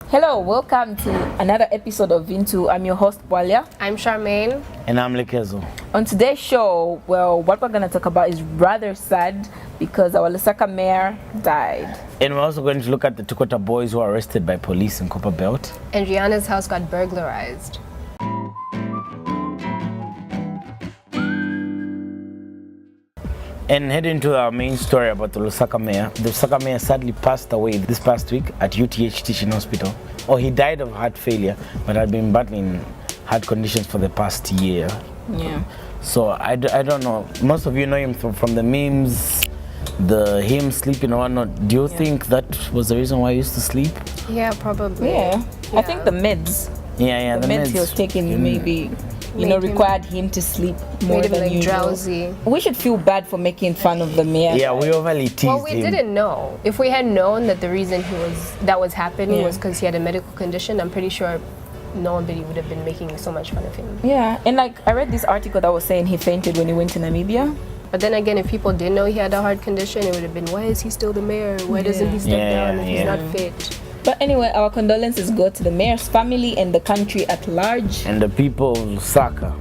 Hello, welcome to another episode of Vintu. I'm your host, Walia. I'm Charmaine. And I'm Lekezo. On today's show, what we're going to talk about is rather sad because our Lusaka mayor died. And we're also going to look at the Tukota boys who were arrested by police in Copper Belt. And Rihanna's house got burglarized. And heading to our main story about the Lusaka mayor. The Lusaka mayor sadly passed away this past week at UTH Teaching Hospital. He died of heart failure, but had been battling heart conditions for the past year. Yeah. So I don't know. Most of you know him from the memes, him sleeping or whatnot. Do you think that was the reason why he used to sleep? Yeah, probably. Yeah. I think the meds. Yeah, the meds he was taking maybe required him to sleep more made him than like usual. drowsy. We should feel bad for making fun of the mayor. Yeah, we overly teased him. Well, we didn't know. If we had known that the reason that was happening Yeah. was because he had a medical condition, I'm pretty sure nobody would have been making so much fun of him. Yeah, and like I read this article that was saying he fainted when he went to Namibia. But then again, if people didn't know he had a heart condition, it would have been, why is he still the mayor? Why doesn't he step down if he's not fit? But anyway, our condolences go to the mayor's family and the country at large. And the people of Lusaka,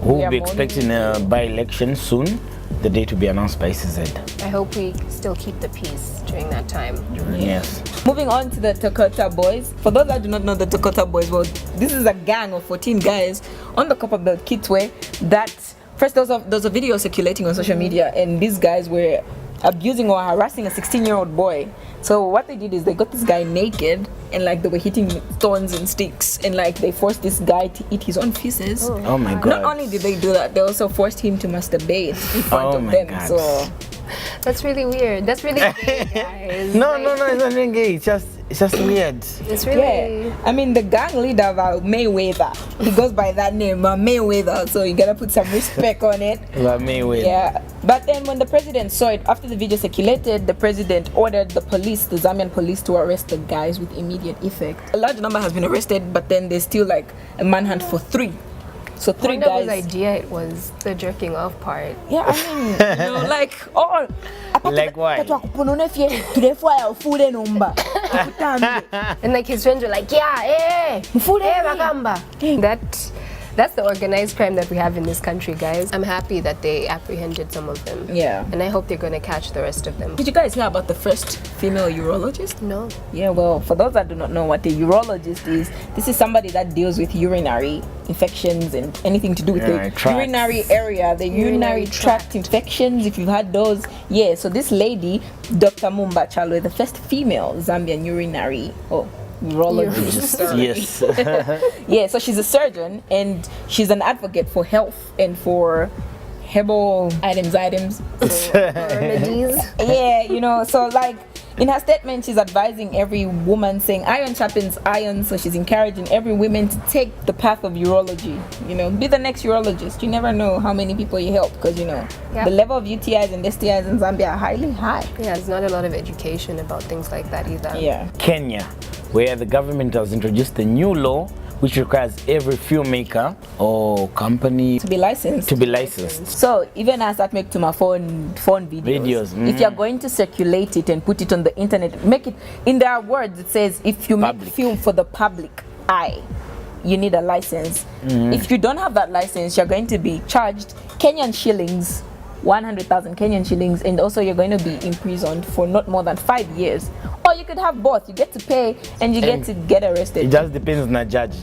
who will be expecting a by-election soon, the date will be announced by CZ. I hope we still keep the peace during that time. Yes. Moving on to the Tukota boys. For those that do not know the Tukota boys, well, this is a gang of 14 guys on the Copper Belt Kitwe that first there was a video circulating on social media, and these guys were abusing or harassing a 16-year-old boy. So what they did is they got this guy naked and like they were hitting stones and sticks, and like they forced this guy to eat his own feces. Oh my God. Not only did they do that, they also forced him to masturbate in front of them. God. So That's really weird. That's really gay, guys. No, it's not being gay. It's just weird. It's really... yeah, I mean the gang leader Mayweather, he goes by that name, Mayweather, so you gotta put some respect on it. Mayweather. Yeah, but then when the president saw it, after the video circulated, the president ordered the Zambian police to arrest the guys with immediate effect. A large number has been arrested, but then there's still like a manhunt for 3. So 3 guys. guys. Whose idea it was the jerking off part. Yeah, I mean, like Like why? And like his friends were like, yeah, Makamba. That's the organized crime that we have in this country, guys. I'm happy that they apprehended some of them. Yeah. And I hope they're going to catch the rest of them. Did you guys hear about the first female urologist? No. Yeah, well, for those that do not know what a urologist is, this is somebody that deals with urinary infections and anything to do with the urinary area, the urinary tract infections, if you've had those. Yeah, so this lady, Dr. Mumba Chalwe, the first female Zambian urologist. Yes. Yeah, so she's a surgeon and she's an advocate for health and for herbal items. Remedies. Yeah, so like in her statement, she's advising every woman, saying iron sharpens iron. So she's encouraging every woman to take the path of urology. Be the next urologist. You never know how many people you help, because the level of UTIs and STIs in Zambia are highly high. Yeah, there's not a lot of education about things like that either. Yeah. Kenya, where the government has introduced a new law which requires every filmmaker or company to be licensed. So even as that make to my phone videos. If you're going to circulate it and put it on the internet, make it, in their words, it says if you make film for the public eye, you need a license. If you don't have that license, you're going to be charged Kenyan shillings, 100,000 Kenyan shillings, and also you're going to be imprisoned for not more than 5 years. Or you could have both. You get to pay and you get to get arrested. It just depends on the judge.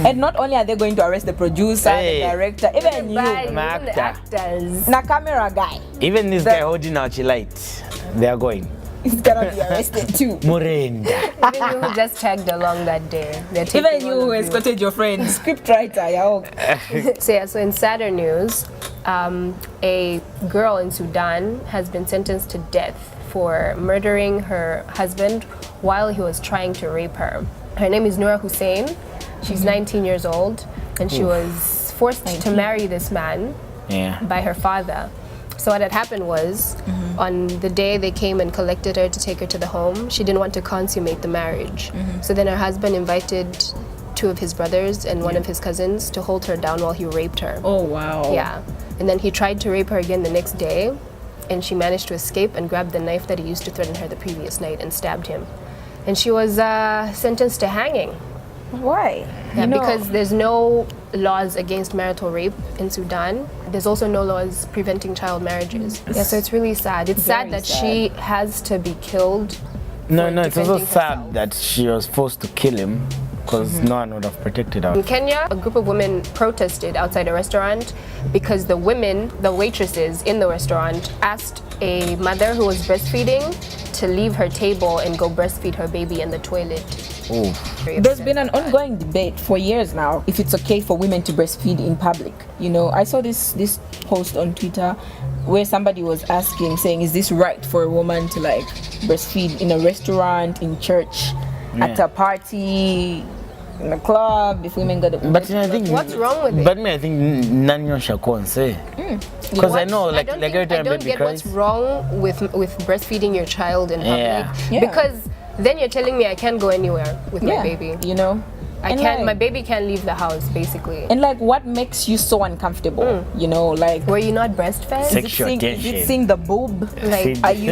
And not only are they going to arrest the producer, the director, even you, the actors, na camera guy. Even this guy holding out your light, they are going. He's gonna be arrested too. Murenda. Even you who just tagged along that day. Even you who escorted your friend, scriptwriter. So in Saturn news, a girl in Sudan has been sentenced to death for murdering her husband while he was trying to rape her. Her name is Noura Hussein. She's 19 years old, and she was forced to marry this man by her father. So what had happened was, on the day they came and collected her to take her to the home, she didn't want to consummate the marriage. So then her husband invited 2 of his brothers and 1 of his cousins to hold her down while he raped her. Oh, wow. Yeah. And then he tried to rape her again the next day, and she managed to escape and grabbed the knife that he used to threaten her the previous night and stabbed him. and she was sentenced to hanging. Why? Yeah, because there's no laws against marital rape in Sudan. There's also no laws preventing child marriages. Yeah, so it's really sad. It's sad that she has to be killed. No, it's also sad that she was forced to kill him because no one would have protected her. In Kenya, a group of women protested outside a restaurant because the women, the waitresses in the restaurant, asked a mother who was breastfeeding to leave her table and go breastfeed her baby in the toilet. Oh. There's been an ongoing debate for years now if it's okay for women to breastfeed in public. I saw this post on Twitter where somebody was asking, saying, is this right for a woman to like breastfeed in a restaurant, in church, at a party, in a club, if women got to... But I think... What's wrong with it? But I think Nanyo Shakon say. Because I know, I don't get what's wrong with breastfeeding your child in public. Yeah. Because then you're telling me I can't go anywhere with my baby. My baby can't leave the house, basically. And like, what makes you so uncomfortable? Like, were you not breastfed? Sexual tension. Is it seeing the boob? Like, are you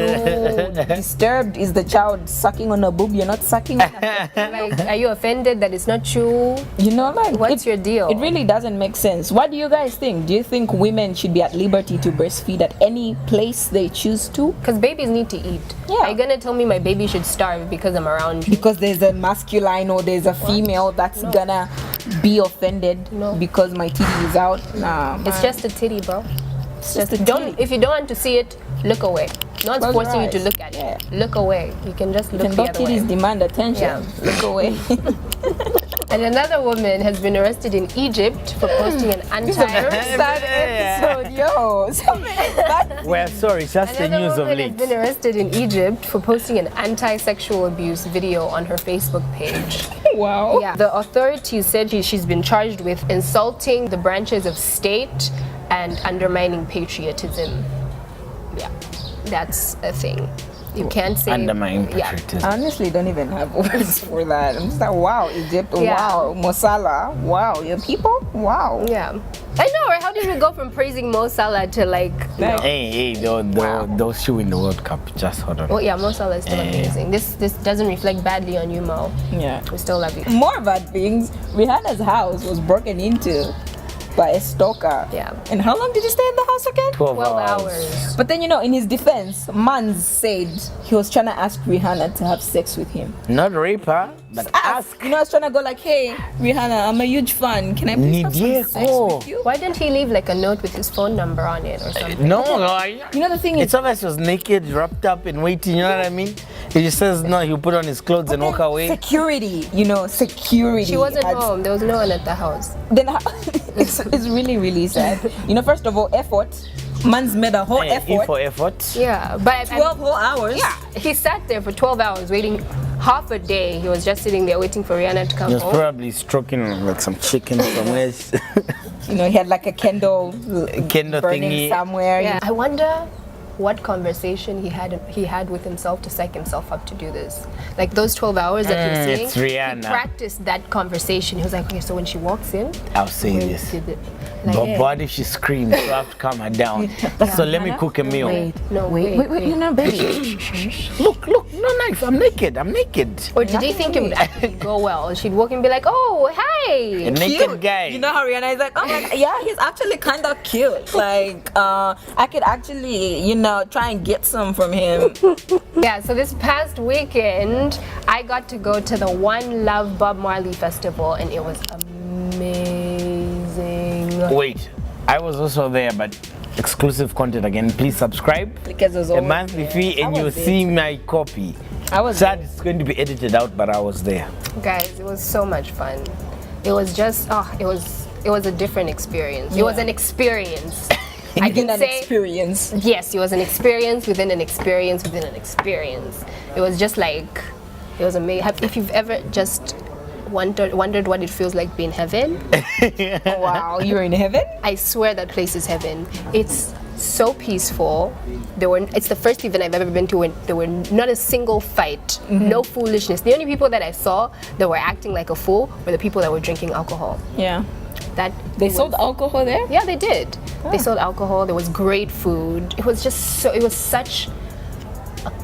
disturbed? Is the child sucking on a boob? You're not sucking on a boob? Like, are you offended that it's not true? Like, what's your deal? It really doesn't make sense. What do you guys think? Do you think women should be at liberty to breastfeed at any place they choose to? Because babies need to eat. Yeah. Are you gonna tell me my baby should starve because I'm around you? Because there's a masculine or there's a female that's gonna be offended because my titty is out. Nah, it's just a titty, bro. It's just a don't. If you don't want to see it, look away. No one's forcing you to look at it. Yeah. Look away. You can just look the other way. Titties demand attention. Yeah. Look away. And another woman has been arrested in Egypt for posting an Sad episode, yo. We're sorry, it's just the Another news of woman late. has been arrested in Egypt for posting an anti-sexual abuse video on her Facebook page. Wow. Yeah. The authorities said she's been charged with insulting the branches of state and undermining patriotism. Yeah, that's a thing. You can't say Undermining patriotism. I honestly don't even have words for that. I'm just like, wow, Egypt, wow, Mo Salah, wow, your people, wow. Yeah. I know, right? How did we go from praising Mo Salah to like... Hey, those shoe in the World Cup. Just hold on. Oh yeah, Mo Salah is still amazing. This doesn't reflect badly on you, Mo. Yeah. We still love you. More bad things. Rihanna's house was broken into by a stalker. Yeah. And how long did he stay in the house again? 12 hours. But then, in his defense, Mans said he was trying to ask Rihanna to have sex with him. Not rape her, but ask. I was trying to go like, hey, Rihanna, I'm a huge fan. Can I please have some sex with you? Why didn't he leave like a note with his phone number on it or something? No, the thing is... It's obvious he was naked, wrapped up and waiting, you know what I mean? He just says no, he'll put on his clothes and walk away. Security, security. She wasn't home. There was no one at the house. Then it's really, really sad. First of all, effort. Man's made a whole effort. Yeah, but 12 whole hours. Yeah, he sat there for 12 hours waiting. Half a day he was just sitting there waiting for Rihanna to come home. He was home. probably stroking like some chicken somewhere. He had like a candle burning thingy somewhere. Yeah. I wonder what conversation he had with himself to psych himself up to do this. Like those 12 hours that he was saying, it's Rihanna. He practiced that conversation. He was like, okay, so when she walks in, I'll say this. But what if she screams? So I have to calm her down. So let me cook a meal. Wait, baby. Look, no knife. I'm naked. Or did he think it would actually go well? She'd walk in and be like, oh, hey. A naked guy. You know how Rihanna is like, oh my God, yeah, he's actually kind of cute. Like, I could actually, try and get some from him. Yeah, so this past weekend, I got to go to the One Love Bob Marley Festival, and it was amazing. Wait, I was also there, but exclusive content again. Please subscribe. A monthly fee, and you'll see my copy. Sad it's going to be edited out, but I was there. Guys, it was so much fun. It was just, it was a different experience. Yeah. It was an experience. I can say experience. Yes, it was an experience within an experience within an experience. It was just like, it was amazing. If you've ever just wondered what it feels like being heaven. Oh, wow, you're in heaven? I swear that place is heaven. It's so peaceful. It's the first event I've ever been to when there were not a single fight, no foolishness. The only people that I saw that were acting like a fool were the people that were drinking alcohol. Yeah. They sold alcohol there? Yeah, they did. Oh. They sold alcohol. There was great food. It was just it was such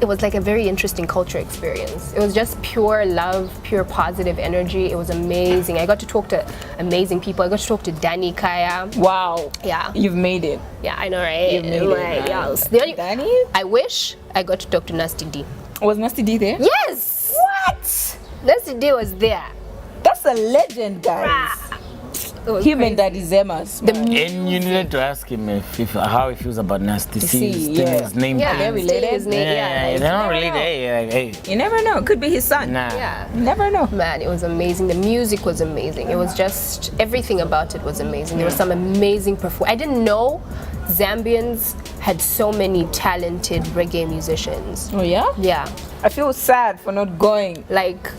it was like a very interesting culture experience. It was just pure love, pure positive energy. It was amazing. I got to talk to amazing people. I got to talk to Danny Kaya. Wow. Yeah. You've made it. Yeah, I know, right? You've made it. Yes. Danny? I wish I got to talk to Nasty D. Was Nasty D there? Yes! What? Nasty D was there. That's a legend, guys. Him and Daddy Zemas. And you needed to ask him how he feels about Nasty C. His name. Yeah, they're related. His name, They're not related. Hey. You never know. Could be his son. Nah. Yeah. You never know. Man, it was amazing. The music was amazing. It was just everything about it was amazing. There was some amazing performance. I didn't know Zambians had so many talented reggae musicians. Oh yeah? Yeah. I feel sad for not going. Like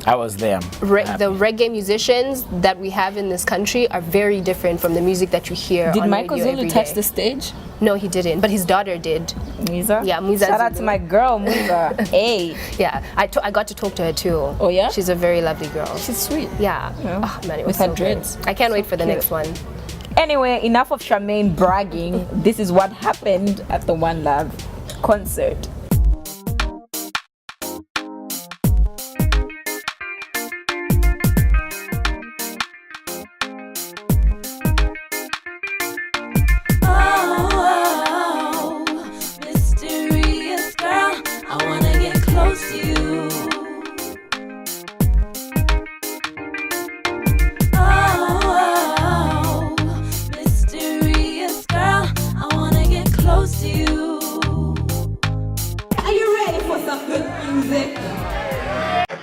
I was there. the reggae musicians that we have in this country are very different from the music that you hear Did on Michael radio Zulu every touch day. the stage? No, he didn't, but his daughter did. Musa? Yeah, Musa Shout out Zulu. to my girl, Musa. Hey. Yeah, I got to talk to her too. Oh yeah? She's a very lovely girl. She's sweet. Yeah. Yeah. Oh man, it With was her so dreads. good. I can't wait for the cute. next one. Anyway, enough of Charmaine bragging. This is what happened at the One Love concert.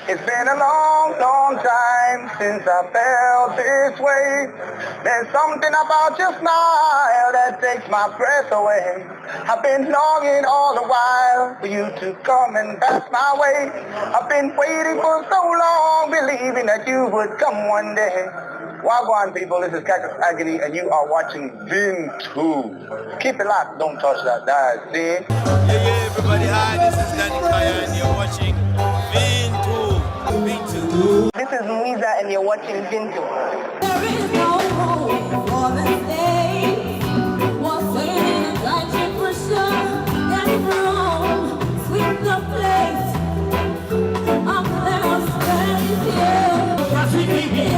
It's been a long, long time since I felt this way. There's something about your smile that takes my breath away. I've been longing all the while for you to come and pass my way. I've been waiting for so long, believing that you would come one day. Wagwan people, this is Cactus Agony and you are watching Vin2. Keep it locked, don't touch that dial, see? Yeah, everybody, hi, this is Danny Kaya and you're watching Vin2. This is Muiza and you're watching Vin2. There is no hope for the day. What's in a dungeon for sure? That's wrong. Sweep the place. I'm there, space, yeah.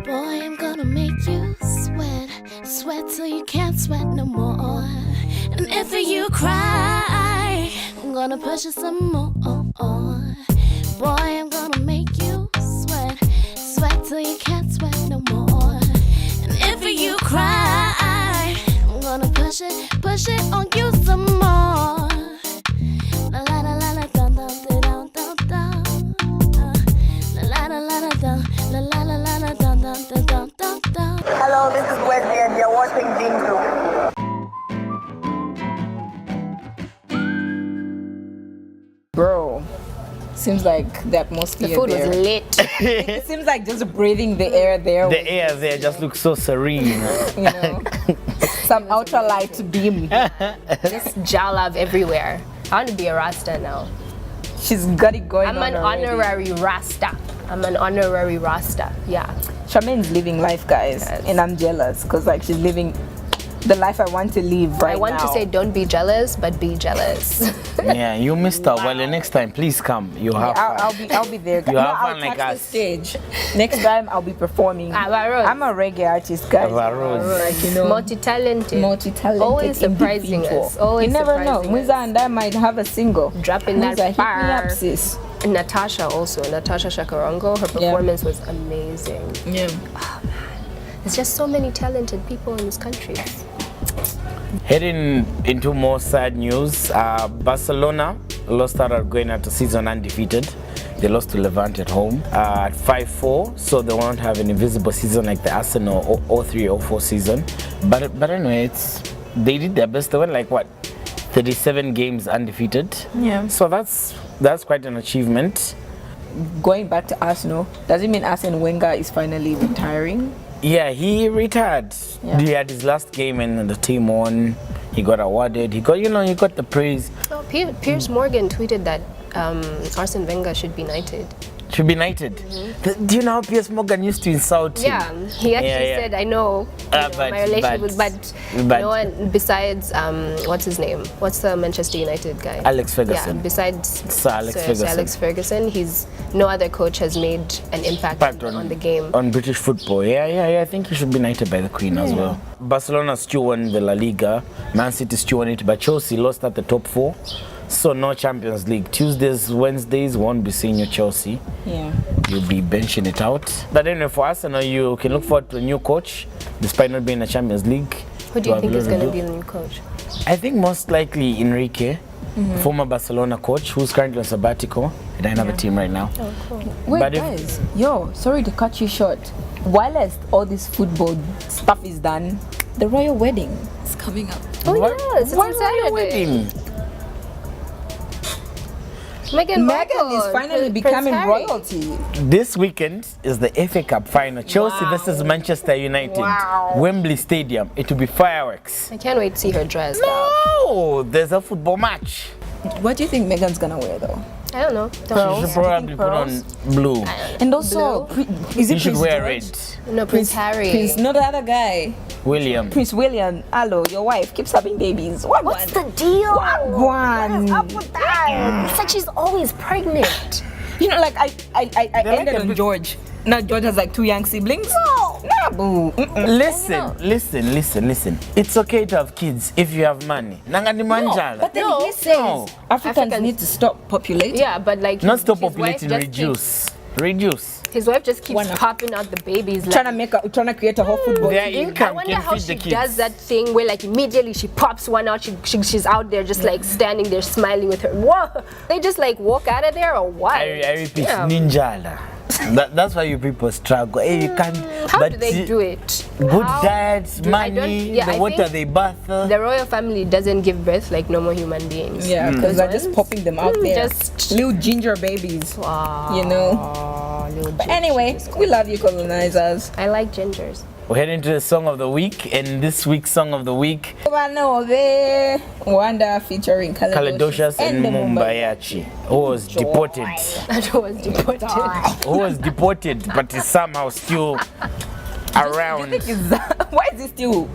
Boy, I'm gonna make you sweat, sweat till you can't sweat no more. And if you cry, I'm gonna push you some more. Boy, I'm gonna make you sweat, sweat till you can't sweat no more. And if you cry, I'm gonna push it on you some more. La la la la la dun dun dun dun dun dun. La la la la la dun, la la la la la dun dun dun dun dun. Hello, this is Wesley and you're watching Vin2. Bro, seems like the atmosphere The food there. was lit. It seems like just breathing the air there. The air there just looks so serene. You know, some ultralight beam. Just jalav everywhere. I want to be a Rasta now. She's got it going I'm on an already. honorary Rasta. I'm an honorary Rasta. Yeah. Charmaine's living life, guys, Yes. and I'm jealous because like she's living the life I want to live right I want now. to say don't be jealous, but be jealous. Yeah, you missed out. Well, the next time, please come. You have fun. I'll be there. You No, have I'll fun like touch the us. stage. Next time I'll be performing. Avaros. I'm a reggae artist, guys. Avaros. Like, you know, Multi-talented. multi-talented. Always surprising individual. us. Always you never know. surprising Musa us. and I might have a single. Dropping Musa, that hit me bar. up, sis. Natasha also. Natasha Shakarongo. Her performance was amazing. Yeah. There's just so many talented people in this country. Heading into more sad news, Barcelona lost out at going out the season undefeated. They lost to Levante at home at 5-4, so they won't have an invisible season like the Arsenal 03-04 season. But anyway, they did their best. They went like what, 37 games undefeated. Yeah. So that's quite an achievement. Going back to Arsenal, does it mean Arsene Wenger is finally retiring? Yeah, he retired. Yeah. He had his last game and the team won. He got awarded. He got the praise. Oh, Piers Morgan tweeted that Arsene Wenger should be knighted. Should be knighted. Do you know how Piers Morgan used to insult him? Yeah, he actually said, I know, my relationship but no one besides, what's his name? What's the Manchester United guy? Alex Ferguson. Yeah, besides Sir Alex Ferguson, no other coach has made an impact on the game. On British football. Yeah. I think he should be knighted by the Queen as well. Barcelona still won the La Liga. Man City still won it, but Chelsea lost at the top 4. So no Champions League. Tuesdays, Wednesdays won't be seeing your Chelsea. Yeah. You'll be benching it out. But anyway, for Arsenal, you can look forward to a new coach, despite not being in the Champions League. Who do you think is going to be the new coach? I think most likely Enrique, former Barcelona coach, who's currently on sabbatical. He doesn't have a team right now. Oh, cool. Wait, But guys. Sorry to cut you short. While all this football stuff is done, the royal wedding is coming up. Oh, yes, it's Why on royal Saturday. wedding? Meghan is finally becoming royalty. This weekend is the FA Cup final. Chelsea versus Manchester United. Wow. Wembley Stadium. It will be fireworks. I can't wait to see her dressed up. No, there's a football match. What do you think Meghan's gonna wear though? I don't know. She should probably put on blue. And also, is it You should Prince wear George? red. No, Prince Harry. Prince, not the other guy. William. Prince William. Hello, your wife keeps having babies. What's the deal? What is up with that? It's like she's always pregnant. You know, like I ended a on bit- George. Now George has like 2 young siblings. No. Nah, boo. Listen. It's okay to have kids if you have money. Nangani manjala. But then No. he says No. Africans need to stop populating. Yeah, but like Not stop his wife populating, just reduce. Reduce. His wife just keeps Wanna- popping out the babies. Trying to create a whole football Their team. I income wonder can how feed she the kids. does that thing where like immediately she pops one out. She's out there just like standing there smiling with her. Whoa! They just like walk out of there or what? I repeat, Yeah. ninjala. That's why you people struggle. Hey, you can't. How but do they do it? Good How diet, do- I don't- money, yeah, the I water think they bath. The royal family doesn't give birth like normal human beings. Yeah, because they're just ones? popping them out there. Just Little ginger babies. wow. You know. Little But ginger. anyway, we love you, colonizers. I like gingers. We're heading to the song of the week, and this week's song of the week, Nobe, Wanda featuring Kaladoshas and the Mumba Yachi, who was deported. That was deported. Who was deported, but is somehow still around. Why is he still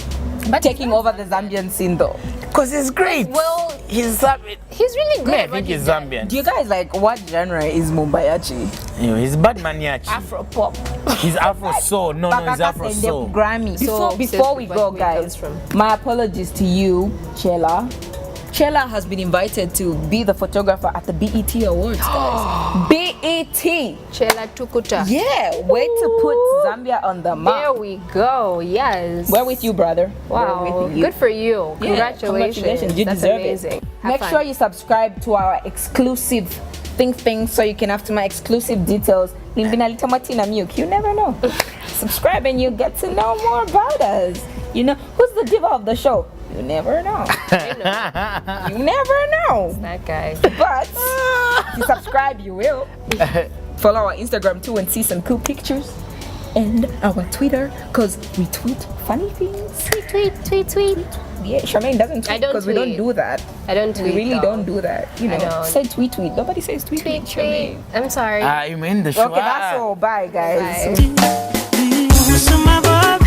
taking over the Zambian scene though? Because he's great. Well, he's Zambian. he's really good. I at what think he he's does. Zambian. Do you guys like what genre is Mumbayachi? He's bad man Yachi. Afro pop. He's Afro soul. No, he's Afro soul. Grammy. So Before we obsessed with go, where it guys, comes from. my apologies to you, Chela. Chela has been invited to be the photographer at the BET Awards, guys. BET. Chela Tukuta. Yeah, way to put Zambia on the There map. we go. Yes. We're with you, brother. Wow. We're with you. Good for you. Yeah, Congratulations. You That's deserve amazing. it. Have Make fun. sure you subscribe to our exclusive thing so you can have to my exclusive details. Limbinalita Martina Milk. You never know. Subscribe and you get to know more about us. You know, who's the diva of the show? You never know. You never know. That guy. But if you subscribe, you will. Follow our Instagram too and see some cool pictures. And our Twitter, because we tweet funny things. Tweet. Yeah, Charmaine doesn't I tweet don't because we don't tweet. do that. I don't tweet. We really though. don't do that. You I know, don't. say tweet. Nobody says tweet. Tweet. Charmaine. I'm sorry. You mean the show? Okay, that's all. Bye, guys. Bye. Sumaba,